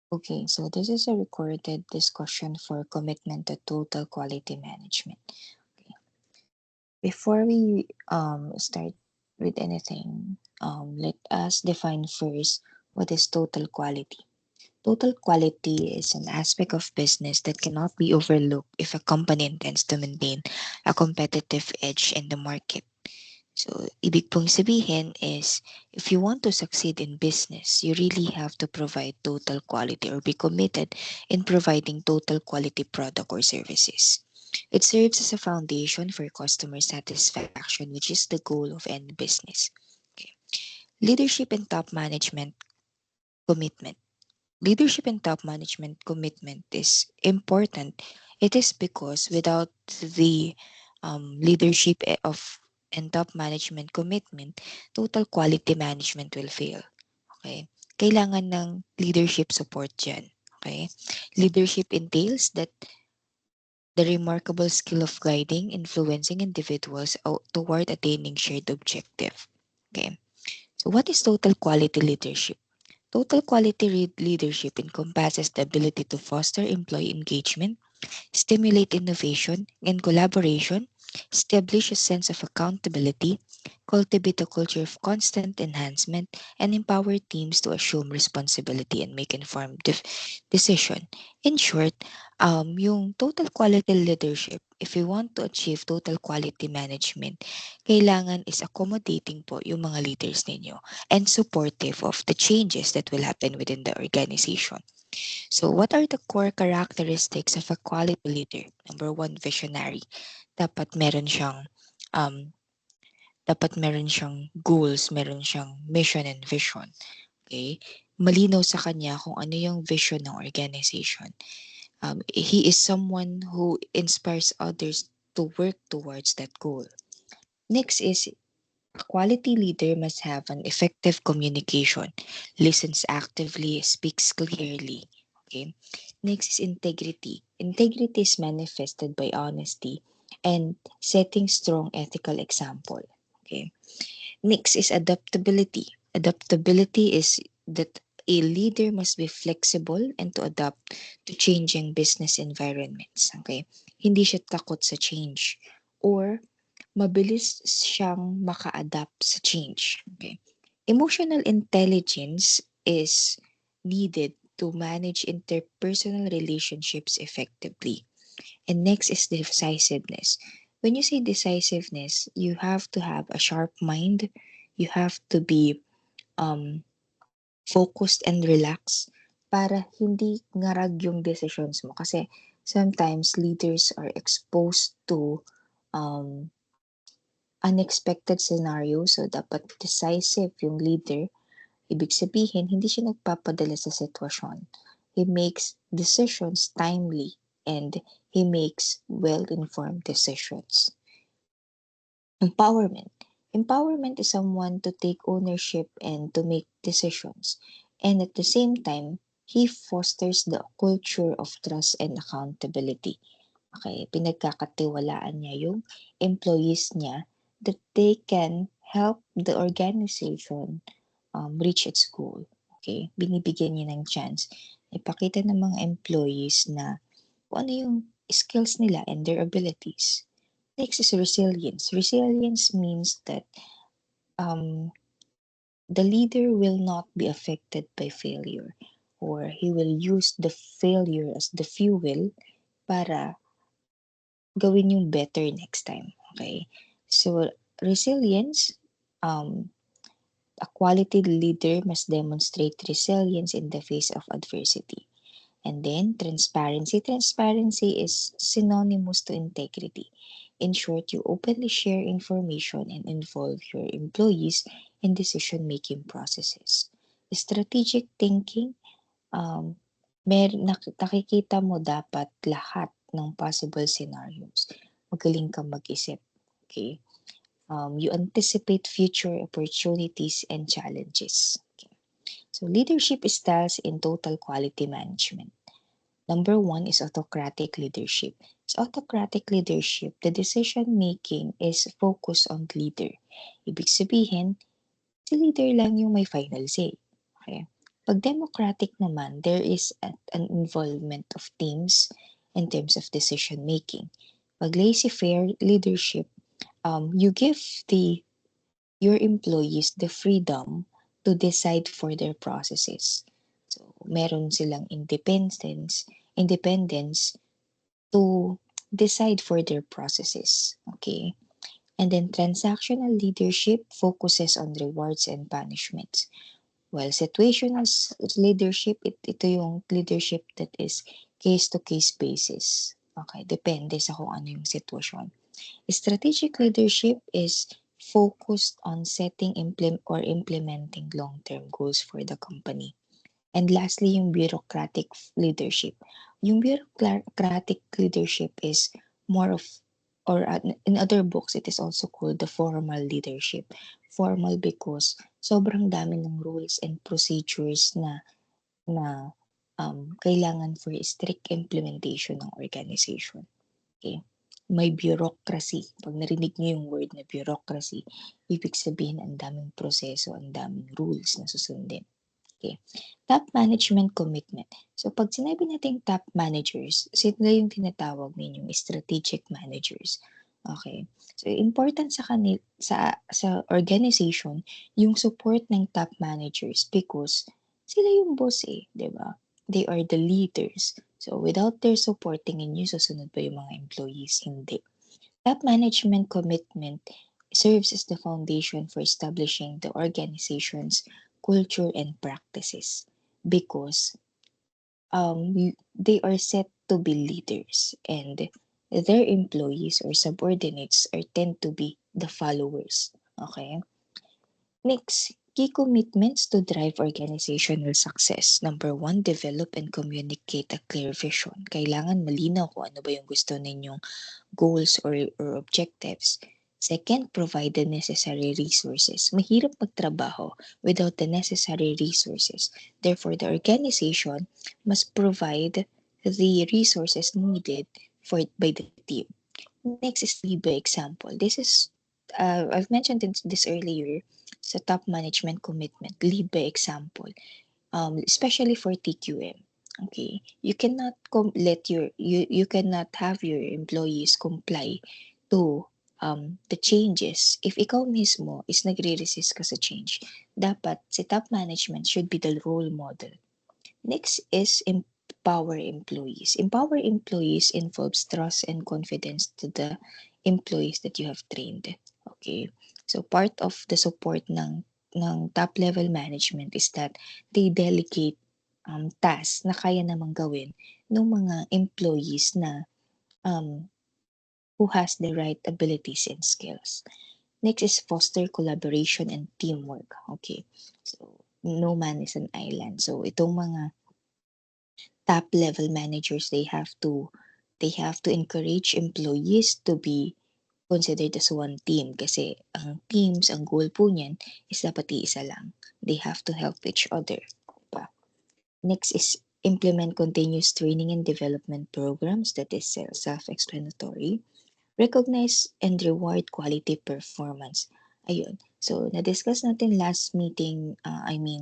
Okay, so this is a recorded discussion for commitment to total quality management. Okay. Before we start with anything, let us define first what is total quality. Total quality is an aspect of business that cannot be overlooked if a company intends to maintain a competitive edge in the market. So, ibig pong sabihin is, if you want to succeed in business, you really have to provide total quality or be committed in providing total quality product or services. It serves as a foundation for customer satisfaction, which is the goal of any business. Okay. Leadership and top management commitment. Leadership and top management commitment is important. It is because without the leadership of and top management commitment, total quality management will fail. Okay? Kailangan ng leadership support dyan. Okay? Leadership entails that the remarkable skill of guiding, influencing individuals toward attaining shared objective. Okay? So what is total quality leadership? Total quality leadership encompasses the ability to foster employee engagement, stimulate innovation and collaboration, establish a sense of accountability, cultivate a culture of constant enhancement, and empower teams to assume responsibility and make informed decision. In short, yung total quality leadership, if we want to achieve total quality management, kailangan is accommodating po yung mga leaders ninyo and supportive of the changes that will happen within the organization. So, what are the core characteristics of a quality leader? Number one, visionary. Dapat meron siyang um, dapat meron siyang goals, meron siyang mission and vision. Okay? Malinaw sa kanya kung ano yung vision ng organization. He is someone who inspires others to work towards that goal. Next is a quality leader must have an effective communication, listens actively, speaks clearly. Okay. Next is integrity. Integrity is manifested by honesty and setting strong ethical example. Okay. Next is adaptability. Adaptability is that a leader must be flexible and to adapt to changing business environments. Okay. Hindi siya takot sa change or mabilis siyang maka-adapt sa change. Okay. Emotional intelligence is needed to manage interpersonal relationships effectively. And next is decisiveness. When you say decisiveness, you have to have a sharp mind. You have to be um, focused and relaxed para hindi ngarag yung decisions mo. Kasi sometimes leaders are exposed to um, unexpected scenario. So, dapat decisive yung leader. Ibig sabihin, hindi siya nagpapadala sa sitwasyon. He makes decisions timely and he makes well-informed decisions. Empowerment. Empowerment is someone to take ownership and to make decisions. And at the same time, he fosters the culture of trust and accountability. Okay, pinagkakatiwalaan niya yung employees niya that they can help the organization reach its goal. Okay, binibigyan niya ng chance. Ipakita ng mga employees na kung ano yung skills nila and their abilities. Next is resilience. Resilience means that um, the leader will not be affected by failure or he will use the failure as the fuel para gawin yung better next time. Okay? So, resilience, um, a quality leader must demonstrate resilience in the face of adversity. And then, transparency. Transparency is synonymous to integrity. In short, you openly share information and involve your employees in decision-making processes. Strategic thinking, um, nakikita mo dapat lahat ng possible scenarios. Magaling kang mag-isip. Okay? You anticipate future opportunities and challenges. Okay. So leadership styles in total quality management. Number one is autocratic leadership. Sa autocratic leadership, the decision making is focused on the leader. Ibig sabihin, si leader lang yung may final say. Okay? Pag democratic naman, there is an involvement of teams in terms of decision making. Pag laissez-faire leadership, you give your employees the freedom to decide for their processes. So, meron silang independence to decide for their processes. Okay? And then transactional leadership focuses on rewards and punishments. While situational leadership, ito yung leadership that is case-to-case basis. Okay, depende sa kung ano yung sitwasyon. Strategic leadership is focused on setting or implementing long-term goals for the company. And lastly, yung bureaucratic leadership. Yung bureaucratic leadership is more of, or in other books, it is also called the formal leadership. Formal because sobrang dami ng rules and procedures na kailangan for strict implementation ng organization. Okay? May bureaucracy. Pag narinig niyo yung word na bureaucracy, ibig sabihin ang daming proseso, ang daming rules na susundin. Okay. Top management commitment. So, pag sinabi natin top managers, sila yung tinatawag ninyong strategic managers. Okay. So, important sa organization yung support ng top managers because sila yung boss eh, 'di ba? They are the leaders. So, without their support, tingin nyo susunod ba yung mga employees? Hindi. Top management commitment serves as the foundation for establishing the organization's culture and practices because they are set to be leaders and their employees or subordinates are tend to be the followers. Okay? Next, key commitments to drive organizational success. Number one, develop and communicate a clear vision. Kailangan malinaw kung ano ba yung gusto ninyong goals or objectives. Second, provide the necessary resources. Mahirap magtrabaho without the necessary resources. Therefore, the organization must provide the resources needed by the team. Next is lead by example. I've mentioned this earlier sa top management commitment, lead by example, especially for TQM. Okay, you cannot you cannot have your employees comply to the changes if ikaw mismo is nagre-resist ka sa change. Dapat si top management should be the role model. Next is empower employees. Empower employees involves trust and confidence to the employees that you have trained. Okay. So part of the support ng top level management is that they delegate tasks na kaya namang gawin ng mga employees na um, who has the right abilities and skills. Next is foster collaboration and teamwork. Okay. So no man is an island. So itong mga top level managers, they have to encourage employees to be considered as one team kasi ang teams, ang goal po niyan is dapat iisa lang. They have to help each other. Diba? Next is implement continuous training and development programs. That is self-explanatory. Recognize and reward quality performance. Ayun. So, na-discuss natin last meeting,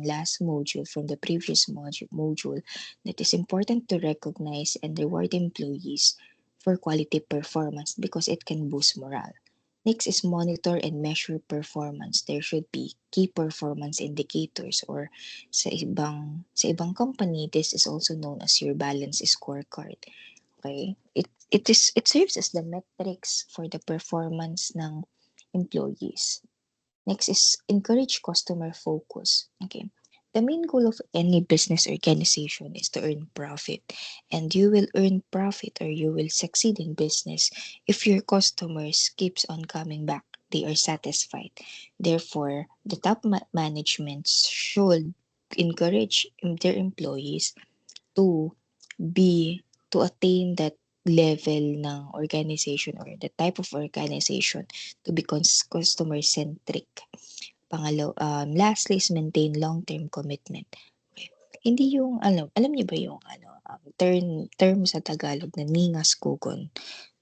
last module from the previous module that is important to recognize and reward employees for quality performance because it can boost morale. Next is monitor and measure performance. There should be key performance indicators or sa ibang company, this is also known as your balance scorecard. Okay? It serves as the metrics for the performance ng employees. Next is encourage customer focus. Okay. The main goal of any business organization is to earn profit, and you will earn profit or you will succeed in business if your customers keeps on coming back. They are satisfied. Therefore, the top management should encourage their employees to be to attain that level ng organization or the type of organization to be customer centric. Lastly is maintain long-term commitment. Okay. Hindi yung alam niyo ba yung term sa Tagalog na ningas kugon.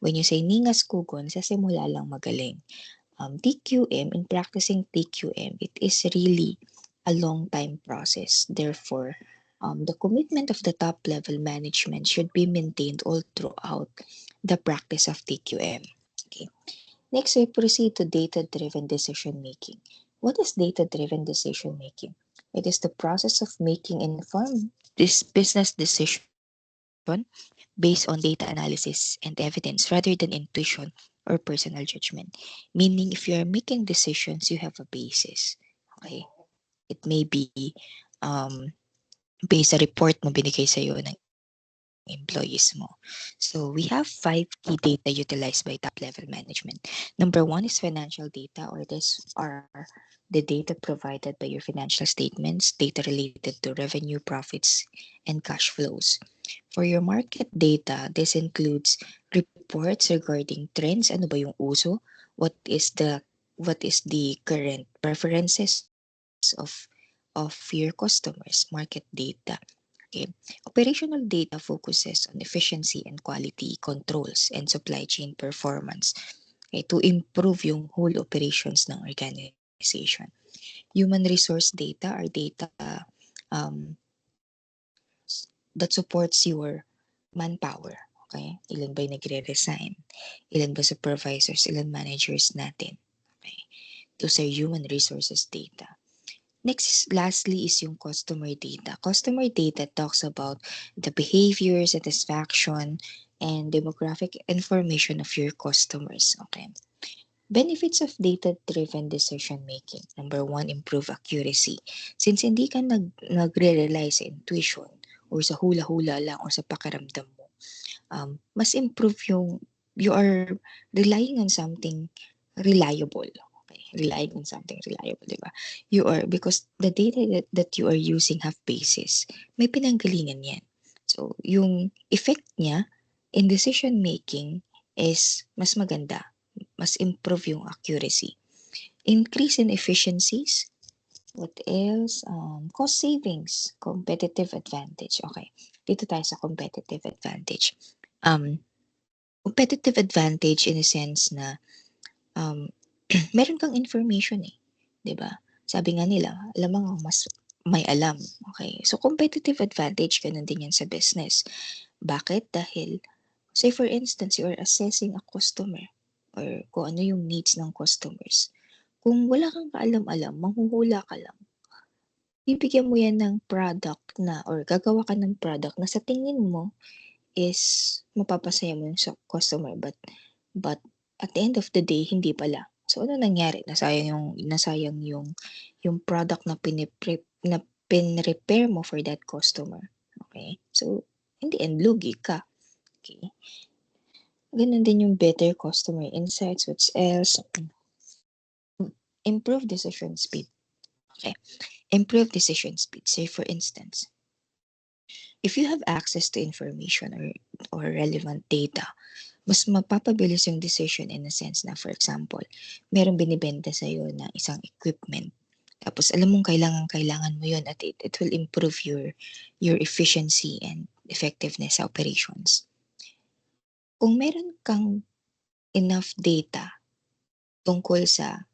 When you say ningas kugon, sa simula lang magaling. TQM, in practicing TQM, it is really a long time process. Therefore, the commitment of the top level management should be maintained all throughout the practice of TQM. Okay. Next, we proceed to data driven decision making. What is data driven decision making? It is the process of making informed business decision based on data analysis and evidence rather than intuition or personal judgment. Meaning, if you are making decisions, you have a basis. Okay. It may be um, based sa report na binigay sa'yo ng employees mo. So we have 5 key data utilized by top level management. Number 1 is financial data, or these are the data provided by your financial statements, data related to revenue, profits, and cash flows. For your market data, this includes reports regarding trends, ano ba yung uso, what is the current preferences of your customers, market data. Okay. Operational data focuses on efficiency and quality controls and supply chain performance, okay, to improve yung whole operations ng organization. Human resource data are data um, that supports your manpower. Okay? Ilan ba yung nagre-resign? Ilan ba supervisors? Ilan managers natin? Okay? Those are human resources data. Next, lastly, is yung customer data. Customer data talks about the behavior, satisfaction, and demographic information of your customers. Okay. Benefits of data-driven decision making. Number 1, improve accuracy. Since hindi ka nagre-rely sa intuition or sa hula-hula lang or sa pakiramdam mo, mas improve yung you are relying on something reliable. Okay, relying on something reliable, di ba? You are, because the data that you are using have basis. May pinanggalingan yan. So, yung effect niya in decision making is mas maganda, mas improve yung accuracy. Increase in efficiencies. What else? Cost savings, competitive advantage. Okay, dito tayo sa competitive advantage. Competitive advantage in a sense na um, meron kang information eh, 'di ba? Sabi nga nila, alam mo mas may alam. Okay. So competitive advantage ganun din yan sa business. Bakit? Dahil say for instance, you are assessing a customer or kung ano yung needs ng customers. Kung wala kang kaalam-alam, manghuhula ka lang. Bibigyan mo yan ng product na or gagawa ka ng product na sa tingin mo is mapapasaya mo yung sa customer, but at the end of the day hindi pala. So ano nangyari? Nasayang yung product na na pinrepair mo for that customer. Okay? So in the end lugi ka. Okay? Ganun din yung better customer insights, which else? Improve decision speed. Okay. Improve decision speed. Say for instance, if you have access to information or relevant data, mas mapapabilis yung decision in a sense na, for example, merong binibenta sa'yo na isang equipment. Tapos alam mong kailangan mo yun at it will improve your efficiency and effectiveness sa operations. Kung meron kang enough data tungkol sa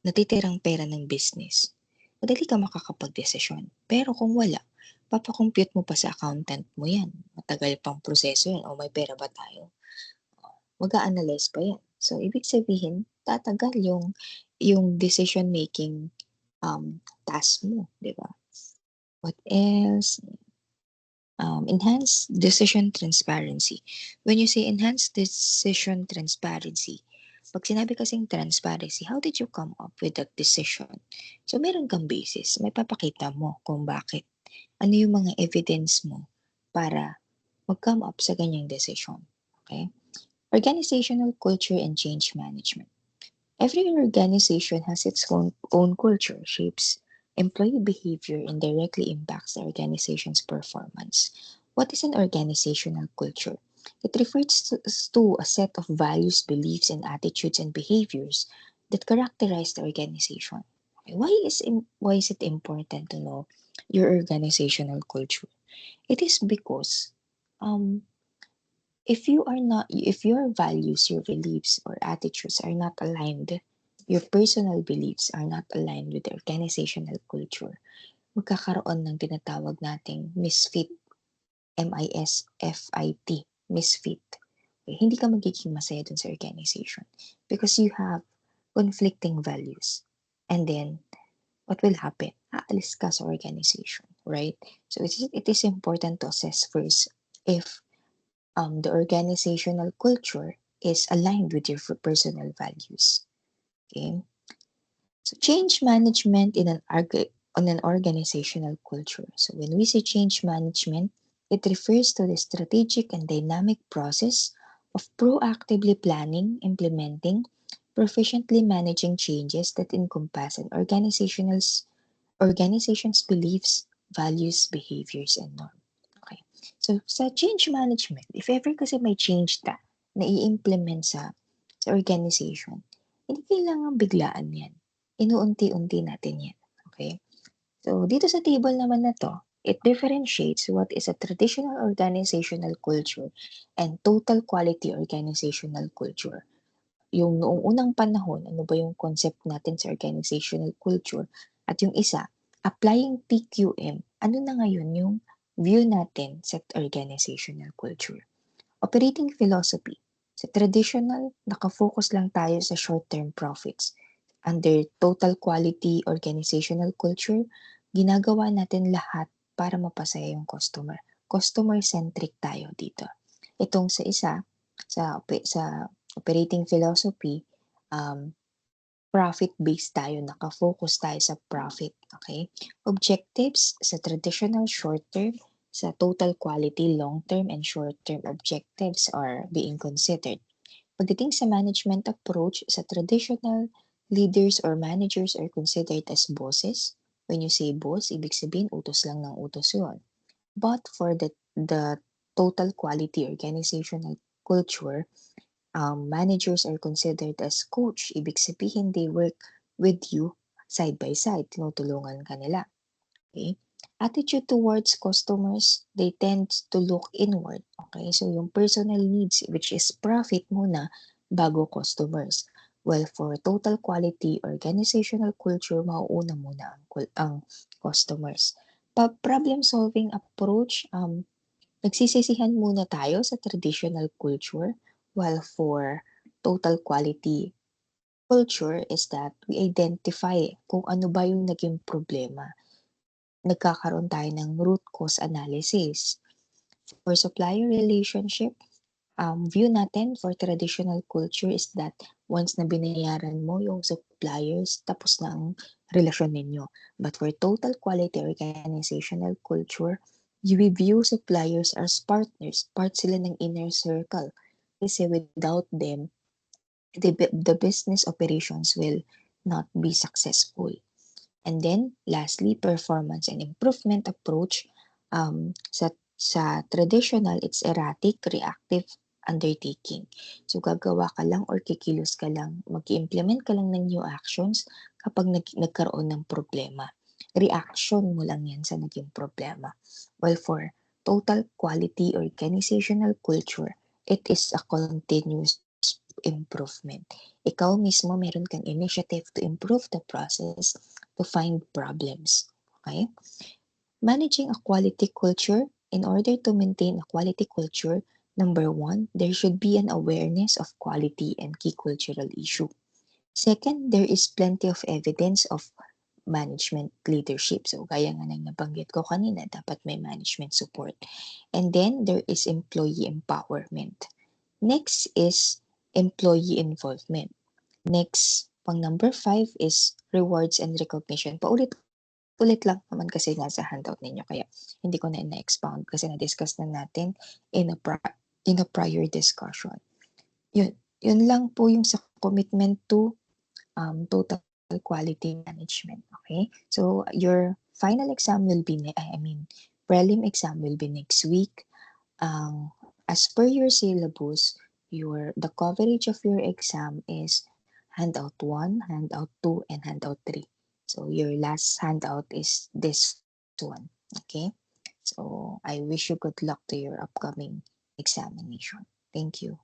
natitirang pera ng business, madali ka makakapag-desisyon. Pero kung wala, papakompute mo pa sa accountant mo yan. Matagal pang proseso yan. O may pera ba tayo? Mag-a-analyze pa yan. So, ibig sabihin, tatagal yung decision making task mo, di ba? What else? Enhance decision transparency. When you say enhance decision transparency, pag sinabi kasing transparency, how did you come up with that decision? So, meron kang basis. May papakita mo kung bakit. Ano yung mga evidence mo para mag-come up sa ganyang decision. Okay? Organizational culture and change management. Every organization has its own culture, shapes employee behavior, and directly impacts the organization's performance. What is an organizational culture? It refers to a set of values, beliefs, and attitudes and behaviors that characterize the organization. Why is it important to know your organizational culture? It is because um, if your values, your beliefs, or attitudes are not aligned your personal beliefs are not aligned with the organizational culture, magkakaroon ng tinatawag nating misfit, M-I-S-F-I-T, misfit. Okay, hindi ka magiging masaya dun sa organization because you have conflicting values. And then, what will happen? Aalis ka sa organization, right? So it is important to assess first if the organizational culture is aligned with your personal values. Okay? So change management on an organizational culture. So when we say change management, it refers to the strategic and dynamic process of proactively planning, implementing, proficiently managing changes that encompass an organization's beliefs, values, behaviors, and norms. Okay. So sa change management, if ever kasi may change na i-implement sa organization, hindi kailangan biglaan yan. Inuunti-unti natin yan. Okay? So, dito sa table naman na to, it differentiates what is a traditional organizational culture and total quality organizational culture. Yung noong unang panahon, ano ba yung concept natin sa organizational culture? At yung isa, applying TQM, ano na ngayon yung view natin sa organizational culture? Operating philosophy. Sa traditional, nakafocus lang tayo sa short-term profits. Under total quality organizational culture, ginagawa natin lahat para mapasaya yung customer. Customer-centric tayo dito. Itong sa isa, sa operating philosophy, profit-based tayo, nakafocus tayo sa profit. Okay? Objectives sa traditional short-term, sa total quality long-term and short-term objectives are being considered. Pagdating sa management approach, sa traditional, leaders or managers are considered as bosses. When you say boss, ibig sabihin utos lang ng utos yun. But for the total quality organizational culture, managers are considered as coach. Ibig sabihin, they work with you side by side. Tinutulungan ka nila. Okay? Attitude towards customers, they tend to look inward. Okay? So, yung personal needs, which is profit muna, bago customers. Well, for total quality organizational culture, mauuna muna ang customers. Problem-solving approach, nagsisisihan muna tayo sa traditional culture, while for total quality culture is that we identify kung ano ba yung naging problema. Nagkakaroon tayo ng root cause analysis. For supplier relationship, view natin for traditional culture is that once na binayaran mo yung suppliers, tapos na ang relasyon ninyo. But for total quality organizational culture, you view suppliers as partners. Part sila ng inner circle. Kasi without them, the business operations will not be successful. And then, lastly, performance and improvement approach. Sa traditional, it's erratic, reactive undertaking. So, gagawa ka lang or kikilos ka lang, mag-implement ka lang ng new actions kapag nagkaroon ng problema. Reaction mo lang yan sa naging problema. Well, for total quality organizational culture, it is a continuous improvement. Ikaw mismo, meron kang initiative to improve the process to find problems. Okay? Managing a quality culture, in order to maintain a quality culture, number one, there should be an awareness of quality and key cultural issue. Second, there is plenty of evidence of management leadership. So, gaya nga nang nabanggit ko kanina, dapat may management support. And then, there is employee empowerment. Next is employee involvement. Next, pang number 5 is rewards and recognition. Paulit-ulit lang naman kasi nasa handout ninyo kaya hindi ko na expound kasi na-discuss na natin in a prior discussion. Yun lang po yung sa commitment to total quality management. Okay? So, your final exam will be, prelim exam will be next week. As per your syllabus, the coverage of your exam is handout 1, handout 2, and handout 3. So your last handout is this one. Okay? So I wish you good luck to your upcoming examination. Thank you.